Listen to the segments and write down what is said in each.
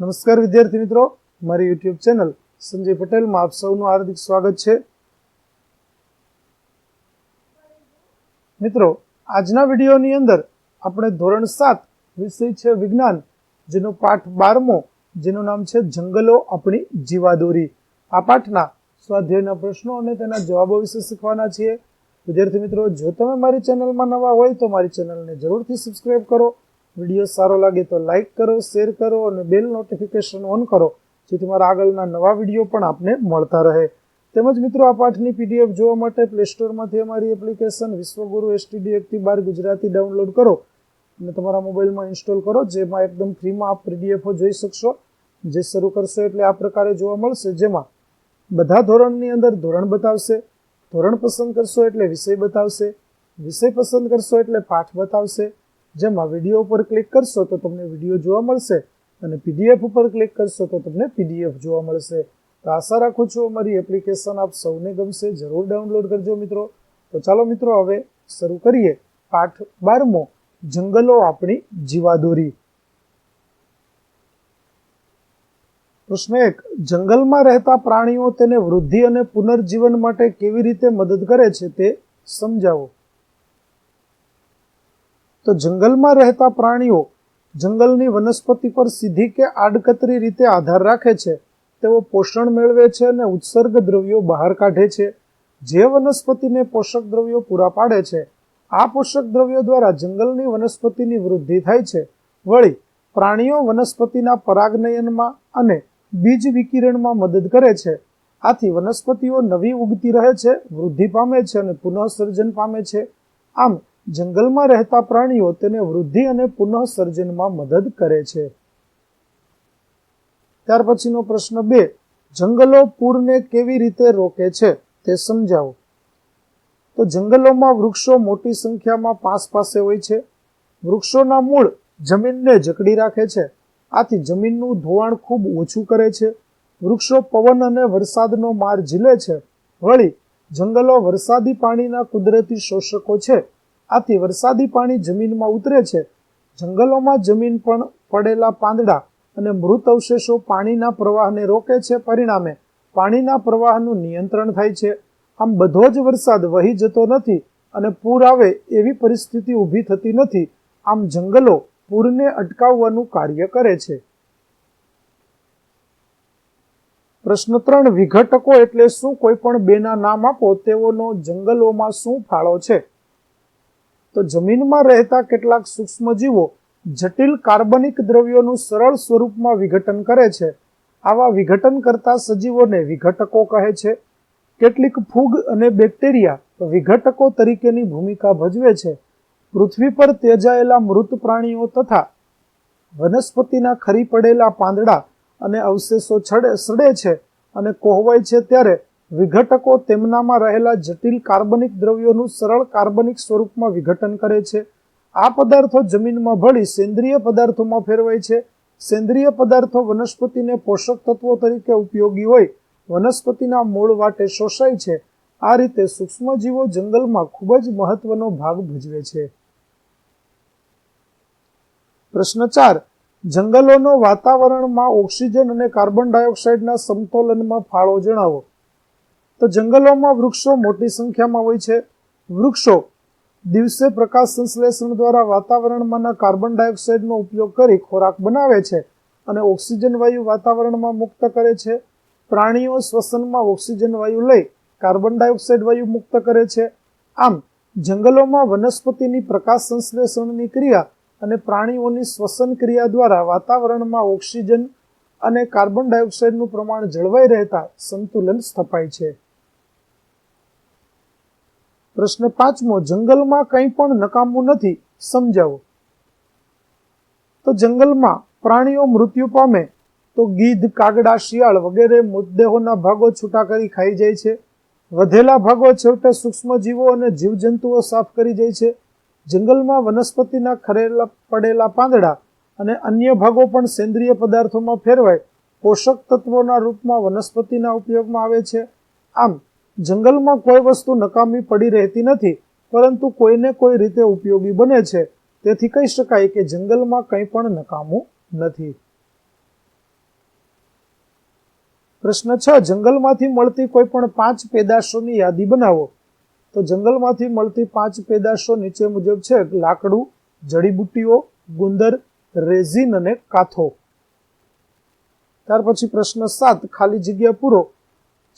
નમસ્કાર વિદ્યાર્થી મિત્રો, મારી યુટ્યુબ ચેનલ સંજય પટેલમાં આપ સૌનું હાર્દિક સ્વાગત છે. મિત્રો, આજના વિડીયોની અંદર આપણે ધોરણ 7 વિષય છે વિજ્ઞાન, જેનો પાઠ 12મો, જેનું નામ છે જંગલો આપણી જીવાદોરી. આ પાઠના સ્વાધ્યાયના પ્રશ્નો અને તેના જવાબો વિશે શીખવાના છીએ. વિદ્યાર્થી મિત્રો, જો તમે મારી ચેનલમાં નવા હોય તો મારી ચેનલને જરૂરથી સબસ્ક્રાઇબ કરો. વિડીયો સારો લાગે તો લાઇક કરો, શેર કરો અને બેલ નોટિફિકેશન ઓન કરો, જેથી મારા આગળના નવા વિડીયો પણ આપને મળતા રહે. તેમજ મિત્રો, આ પાઠની પીડીએફ જોવા માટે પ્લે સ્ટોરમાંથી અમારી એપ્લિકેશન વિશ્વગુરુ એસટીડી 1-12 ગુજરાતી ડાઉનલોડ કરો અને તમારા મોબાઈલમાં ઇન્સ્ટોલ કરો, જેમાં એકદમ ફ્રીમાં આપ પીડીએફો જોઈ શકશો. જે શરૂ કરશો એટલે આ પ્રકારે જોવા મળશે, જેમાં બધા ધોરણની અંદર ધોરણ બતાવશે, ધોરણ પસંદ કરશો એટલે વિષય બતાવશે, વિષય પસંદ કરશો એટલે પાઠ બતાવશે. જેમાં વિડીયો ઉપર ક્લિક કરશો તો તમને વિડીયો જોવા મળશે અને પીડીએફ ઉપર ક્લિક કરશો તો તમને પીડીએફ જોવા મળશે. તો આશા રાખું છું અમારી એપ્લિકેશન આપ સૌને ગમશે. જરૂર ડાઉનલોડ કરજો મિત્રો. તો ચાલો મિત્રો, હવે શરૂ કરીએ પાઠ 12મો, જંગલો આપણી જીવાદોરી. પ્રશ્ન 1. જંગલમાં રહેતા પ્રાણીઓ તેને વૃદ્ધિ અને પુનર્જીવન માટે કેવી રીતે મદદ કરે છે તે સમજાવો. તો જંગલમાં રહેતા પ્રાણીઓ જંગલની વનસ્પતિ પર સીધી કે આડકતરી રીતે આધાર રાખે છે. તેઓ પોષણ મેળવે છે અને ઉત્સર્ગ દ્રવ્યો બહાર કાઢે છે, જે વનસ્પતિને પોષક દ્રવ્યો પૂરા પાડે છે. આ પોષક દ્રવ્યો દ્વારા જંગલની વનસ્પતિની વૃદ્ધિ થાય છે. વળી પ્રાણીઓ વનસ્પતિના પરાગનયનમાં અને બીજ વિકિરણમાં મદદ કરે છે. આથી વનસ્પતિઓ નવી ઉગતી રહે છે, વૃદ્ધિ પામે છે અને પુનઃસર્જન પામે છે. આમ જંગલમાં રહેતા પ્રાણીઓ તેને વૃદ્ધિ અને પુનઃસર્જનમાં મદદ કરે છે. ત્યાર પછીનો પ્રશ્ન 2. જંગલો પૂરને કેવી રીતે રોકે છે તે સમજાવો. તો જંગલોમાં વૃક્ષો મોટી સંખ્યામાં પાસે હોય છે. વૃક્ષોના મૂળ જમીનને જકડી રાખે છે. આથી જમીનનું ધોવાણ ખૂબ ઓછું કરે છે. વૃક્ષો પવન અને વરસાદનો માર ઝીલે છે. વળી જંગલો વરસાદી પાણીના કુદરતી શોષકો છે. આથી વરસાદી પાણી જમીનમાં ઉતરે છે. જંગલોમાં જમીન પણ પડેલા પાંદડા અને મૃત અવશેષો પાણીના પ્રવાહને રોકે છે. પરિણામે પાણીના પ્રવાહનું નિયંત્રણ થાય છે. આમ બધો જ વરસાદ વહી જતો નથી અને પૂર આવે એવી પરિસ્થિતિ ઊભી થતી નથી. આમ જંગલો પૂરને અટકાવવાનું કાર્ય કરે છે. પ્રશ્ન 3. વિઘટકો એટલે શું? કોઈ પણ બેના નામ આપો. તેઓનો જંગલોમાં શું ફાળો છે? તો જમીનમાં રહેતા કેટલાક સૂક્ષ્મજીવો જટિલ કાર્બનિક દ્રવ્યોનું સરળ સ્વરૂપમાં વિઘટન કરે છે. આવા વિઘટન કરતા સજીવોને વિઘટકો કહે છે. કેટલીક ફૂગ અને બેક્ટેરિયા વિઘટકો તરીકેની ભૂમિકા ભજવે છે. પૃથ્વી પર ત્યજાયેલા મૃત પ્રાણીઓ તથા વનસ્પતિના ખરી પડેલા પાંદડા અને અવશેષો સડે છે અને કોહવાય છે, ત્યારે વિઘટકો તેમનામાં રહેલા જટિલ કાર્બનિક દ્રવ્યોનું સરળ કાર્બનિક સ્વરૂપમાં વિઘટન કરે છે. આ પદાર્થો જમીનમાં ભળી સેન્દ્રિય પદાર્થોમાં ફેરવાય છે. સેન્દ્રિય પદાર્થો વનસ્પતિને પોષક તત્વો તરીકે ઉપયોગી હોય વનસ્પતિના મૂળ વાટે શોષાય છે. આ રીતે સૂક્ષ્મજીવો જંગલમાં ખૂબ જ મહત્વનો ભાગ ભજવે છે. પ્રશ્ન 4. જંગલોનો વાતાવરણમાં ઓક્સિજન અને કાર્બન ડાયોક્સાઇડના સમતોલનમાં ફાળો જણાવો. તો જંગલોમાં વૃક્ષો મોટી સંખ્યામાં હોય છે. વૃક્ષો દિવસે પ્રકાશ સંશ્લેષણ દ્વારા વાતાવરણમાંના કાર્બન ડાયોક્સાઇડનો ઉપયોગ કરી ખોરાક બનાવે છે અને ઓક્સિજન વાયુ વાતાવરણમાં મુક્ત કરે છે. પ્રાણીઓ શ્વસનમાં ઓક્સિજન વાયુ લઈ કાર્બન ડાયોક્સાઇડ વાયુ મુક્ત કરે છે. આમ જંગલોમાં વનસ્પતિની પ્રકાશ સંશ્લેષણની ક્રિયા અને પ્રાણીઓની શ્વસન ક્રિયા દ્વારા વાતાવરણમાં ઓક્સિજન અને કાર્બન ડાયોક્સાઇડનું પ્રમાણ જળવાઈ રહેતા સંતુલન સ્થપાય છે. પ્રશ્ન 5. જંગલમાં કંઈ પણ નકામું નથી, સમજાવો. તો જંગલમાં પ્રાણીઓ મૃત્યુ પામે તો ગીધ, કાગડા, શિયાળ વગેરે મૃતદેહોના ભાગો છૂટા કરી ખાઈ જાય છે. વધેલા ભાગો છેવટે સૂક્ષ્મજીવો અને જીવજંતુઓ સાફ કરી જાય છે. જંગલમાં વનસ્પતિના ખરેલા પડેલા પાંદડા અને અન્ય ભાગો પણ સેન્દ્રિય પદાર્થોમાં ફેરવાય પોષક તત્વોના રૂપમાં વનસ્પતિના ઉપયોગમાં આવે છે. આમ જંગલમાં કોઈ વસ્તુ નકામી પડી રહેતી નથી, પરંતુ કોઈને કોઈ રીતે ઉપયોગી બને છે. તેથી કહી શકાય કે જંગલમાં કંઈ પણ નકામું નથી. પ્રશ્ન 6, જંગલમાંથી મળતી કોઈ પણ 5 પેદાશોની યાદી બનાવો. તો જંગલમાંથી મળતી 5 પેદાશો નીચે મુજબ છે: લાકડું, જડીબુટ્ટીઓ, ગુંદર, રેઝિન અને કાથો. ત્યાર પછી પ્રશ્ન 7, ખાલી જગ્યા પૂરો.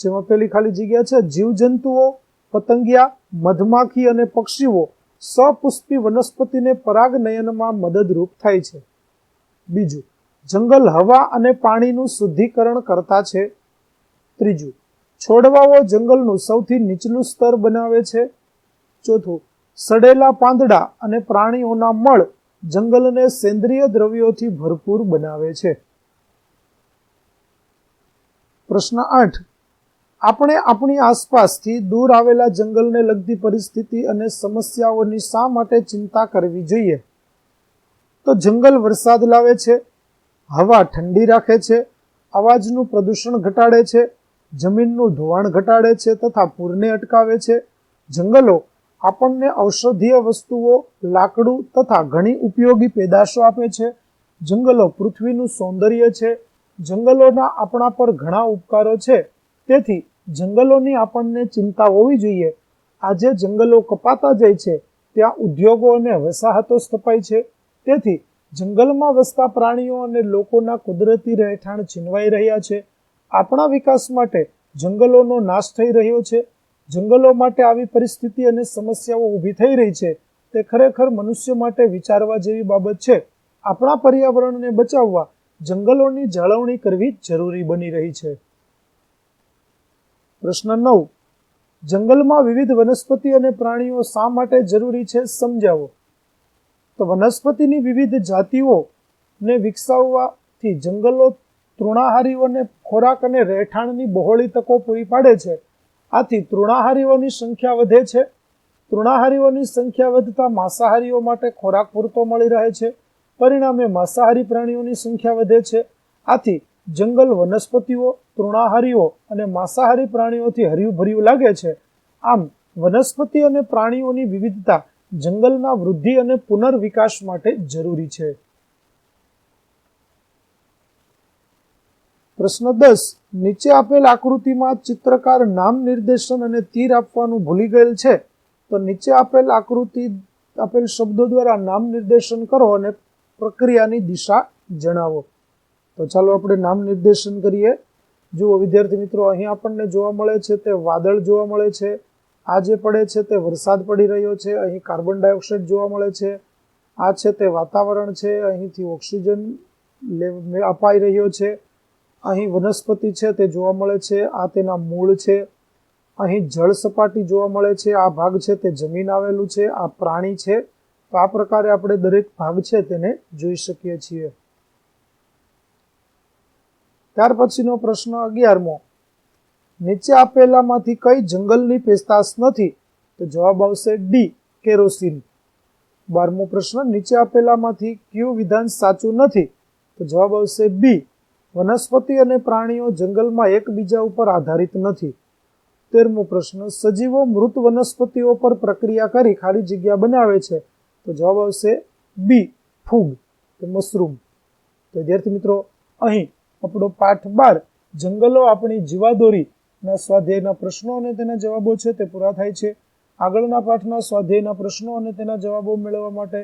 જેમાં પહેલી ખાલી જગ્યા છે: જીવજંતુઓ, પતંગિયા, મધમાખી અને પક્ષીઓ સપુષ્પી વનસ્પતિને પરાગનયનમાં મદદરૂપ થાય છે. બીજું, જંગલ હવા અને પાણીનું શુદ્ધિકરણ કરતા છે. ત્રીજું, છોડવાઓ જંગલનું સૌથી નીચલું સ્તર બનાવે છે. ચોથું, સડેલા પાંદડા અને પ્રાણીઓના મળ જંગલને સેન્દ્રિય દ્રવ્યોથી ભરપૂર બનાવે છે. પ્રશ્ન 8, આપણે આપણી આસપાસથી દૂર આવેલા જંગલને લગતી પરિસ્થિતિ અને સમસ્યાઓની શા માટે ચિંતા કરવી જોઈએ? તો જંગલ વરસાદ લાવે છે, હવા ઠંડી રાખે છે, અવાજનું પ્રદૂષણ ઘટાડે છે, જમીનનું ધોવાણ ઘટાડે છે તથા પૂરને અટકાવે છે. જંગલો આપણને ઔષધીય વસ્તુઓ, લાકડું તથા ઘણી ઉપયોગી પેદાશો આપે છે. જંગલો પૃથ્વીનું સૌંદર્ય છે. જંગલોના આપણા પર ઘણા ઉપકારો છે. તેથી જંગલોની આપણને ચિંતા હોવી જોઈએ. આજે જંગલો કપાતા જાય છે, ત્યાં ઉદ્યોગો અને વસાહતો સ્થપાય છે. તેથી જંગલમાં વસતા પ્રાણીઓ અને લોકોના કુદરતી રહેઠાણ છીનવાઈ રહ્યા છે. આપણા વિકાસ માટે જંગલોનો નાશ થઈ રહ્યો છે. જંગલો માટે આવી પરિસ્થિતિ અને સમસ્યાઓ ઊભી થઈ રહી છે, તે ખરેખર મનુષ્ય માટે વિચારવા જેવી બાબત છે. આપણા પર્યાવરણને બચાવવા જંગલોની જાળવણી કરવી જરૂરી બની રહી છે. પ્રશ્ન 9, જંગલમાં વિવિધ વનસ્પતિ અને પ્રાણીઓ શા માટે જરૂરી છે સમજાવો. તો વનસ્પતિની વિવિધ જાતિઓને વિકસાવવાથી જંગલો તૃણાહારીઓને ખોરાક અને રહેઠાણની બહોળી તકો પૂરી પાડે છે. આથી તૃણાહારીઓની સંખ્યા વધે છે. તૃણાહારીઓની સંખ્યા વધતા માંસાહારીઓ માટે ખોરાક પૂરતો મળી રહે છે. પરિણામે માંસાહારી પ્રાણીઓની સંખ્યા વધે છે. આથી જંગલ વનસ્પતિઓ, તૃણાહારીઓ અને માંસાહારી પ્રાણીઓથી હર્યું ભર્યું લાગે છે. આમ વનસ્પતિ અને પ્રાણીઓની વિવિધતા જંગલના વૃદ્ધિ અને પુનર્વિકાસ માટે જરૂરી છે. પ્રશ્ન 10, નીચે આપેલ આકૃતિમાં ચિત્રકાર નામ નિર્દેશન અને તીર આપવાનું ભૂલી ગયેલ છે. તો નીચે આપેલ શબ્દો દ્વારા નામ નિર્દેશન કરો અને પ્રક્રિયાની દિશા જણાવો. તો ચાલો આપણે નામ નિર્દેશન કરીએ. જુઓ વિદ્યાર્થી મિત્રો, અહીં આપણને જોવા મળે છે તે વાદળ જોવા મળે છે. આ જે પડે છે તે વરસાદ પડી રહ્યો છે. અહીં કાર્બન ડાયોક્સાઇડ જોવા મળે છે. આ છે તે વાતાવરણ છે. અહીંથી ઓક્સિજન અપાઈ રહ્યો છે. અહીં વનસ્પતિ છે તે જોવા મળે છે. આ તેના મૂળ છે. અહીં જળ સપાટી જોવા મળે છે. આ ભાગ છે તે જમીન આવેલું છે. આ પ્રાણી છે. તો આ પ્રકારે આપણે દરેક ભાગ છે તેને જોઈ શકીએ છીએ. ત્યાર પછીનો પ્રશ્ન 11મો, નીચે આપેલામાંથી કઈ જંગલની પેદાશ નથી? તો જવાબ આવશે ડી, કેરોસીન. 12મો પ્રશ્ન, નીચે આપેલામાંથી કયું વિધાન સાચું નથી? તો જવાબ આવશે બી, વનસ્પતિ અને પ્રાણીઓ જંગલમાં એકબીજા ઉપર આધારિત નથી. 13મો પ્રશ્ન, સજીવો મૃત વનસ્પતિઓ પર પ્રક્રિયા કરી ખાલી જગ્યા બનાવે છે. તો જવાબ આવશે બી, ફૂગ કે મશરૂમ. તો વિદ્યાર્થી મિત્રો, અહીં આપણો પાઠ 12 જંગલો આપણી જીવાદોરીના સ્વાધ્યાયના પ્રશ્નો અને તેના જવાબો છે તે પૂરા થાય છે. આગળના પાઠના સ્વાધ્યાયના પ્રશ્નો અને તેના જવાબો મેળવવા માટે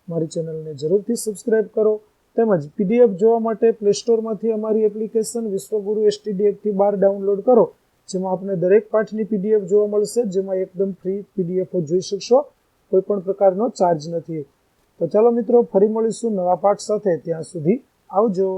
મારી ચેનલને જરૂરથી સબસ્ક્રાઇબ કરો. તેમજ પીડીએફ જોવા માટે પ્લે સ્ટોરમાંથી અમારી એપ્લિકેશન વિશ્વગુરુ STD1 થી 12 ડાઉનલોડ કરો, જેમાં આપને દરેક પાઠની પીડીએફ જોવા મળશે, જેમાં એકદમ ફ્રી પીડીએફ જોઈ શકશો. કોઈ પણ પ્રકારનો ચાર્જ નથી. તો ચાલો મિત્રો, ફરી મળીશું નવા પાઠ સાથે. ત્યાં સુધી આવજો.